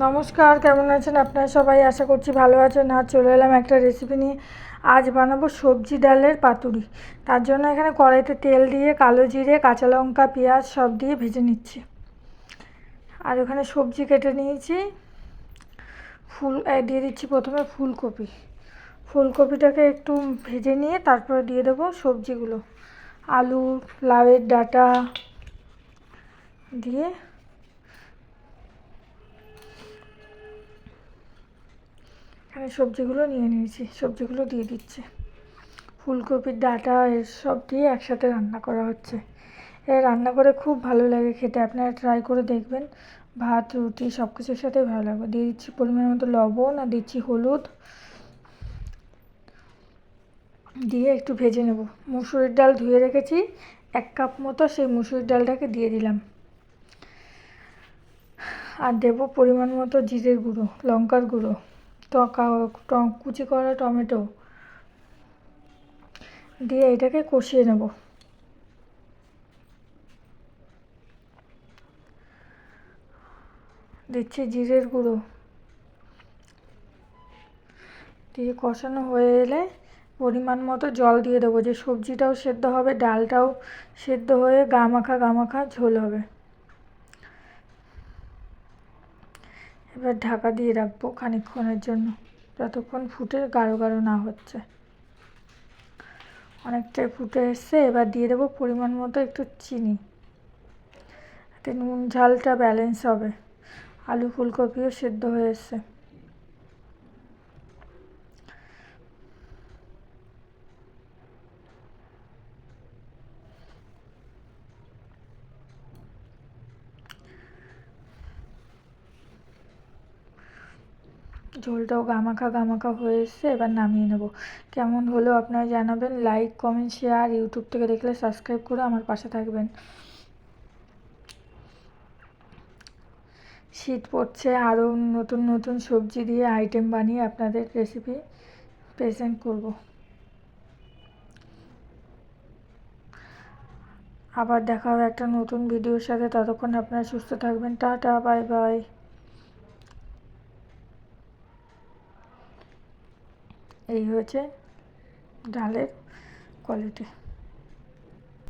নমস্কার, কেমন আছেন আপনারা সবাই? আশা করছি ভালো আছেন। আজ চলে এলাম একটা রেসিপি নিয়ে। আজ বানাবো সবজি ডালের পাতুরি। তার জন্য এখানে কড়াইতে তেল দিয়ে কালো জিরে, কাঁচা লঙ্কা, পেঁয়াজ সব দিয়ে ভেজে নিচ্ছি। আর ওখানে সবজি কেটে নিয়েছি। দিয়ে দিচ্ছি প্রথমে ফুলকপি। ফুলকপিটাকে একটু ভেজে নিয়ে তারপরে দিয়ে দেবো সবজিগুলো, আলু, লাউয়ের ডাঁটা দিয়ে এখানে সবজিগুলো নিয়ে নিয়েছি, সবজিগুলো দিয়ে দিচ্ছি। ফুলকপির ডাঁটা এসব দিয়ে একসাথে রান্না করা হচ্ছে। রান্না করে খুব ভালো লাগে খেতে, আপনারা ট্রাই করে দেখবেন। ভাত, রুটি সব কিছুর সাথে ভালো লাগবে। দিয়ে দিচ্ছি পরিমাণ মতো লবণ আর দিচ্ছি হলুদ, দিয়ে একটু ভেজে নেব। মুসুরির ডাল ধুয়ে রেখেছি 1 কাপ মতো, সেই মুসুরির ডালটাকে দিয়ে দিলাম। আর দেবো পরিমাণ মতো জিরের গুঁড়ো, লঙ্কার গুঁড়ো, কুচি করা টমেটো দিয়ে এটাকে কষিয়ে নেব। দিচ্ছি জিরের গুঁড়ো, দিয়ে কষানো হয়ে এলে পরিমাণ মতো জল দিয়ে দেবো, যে সবজিটাও সেদ্ধ হবে, ডালটাও সেদ্ধ হয়ে গা মাখা ঝোল হবে। এবার ঢাকা দিয়ে রাখবো খানিকক্ষণের জন্য, যতক্ষণ ফুটে গাঢ় গাঢ় না হচ্ছে। অনেকটাই ফুটে এসছে। এবার দিয়ে দেবো পরিমাণ মতো একটু চিনি, এতে নুন ঝালটা ব্যালেন্স হবে। আলু ফুলকপিও সেদ্ধ হয়ে এসছে। ঝোলটাও গামাখা হয়ে এসছে। এবার নামিয়ে নেব। কেমন হলো আপনারা জানাবেন। লাইক, কমেন্ট, শেয়ার, ইউটিউব থেকে দেখলে সাবস্ক্রাইব করে আমার পাশে থাকবেন। শীত পড়ছে, আরও নতুন নতুন সবজি দিয়ে আইটেম বানিয়ে আপনাদের রেসিপি প্রেজেন্ট করব। আবার দেখা হবে একটা নতুন ভিডিওর সাথে। ততক্ষণ আপনারা সুস্থ থাকবেন। Tata, bye bye. এই হয়েছে ডালের কোয়ালিটি।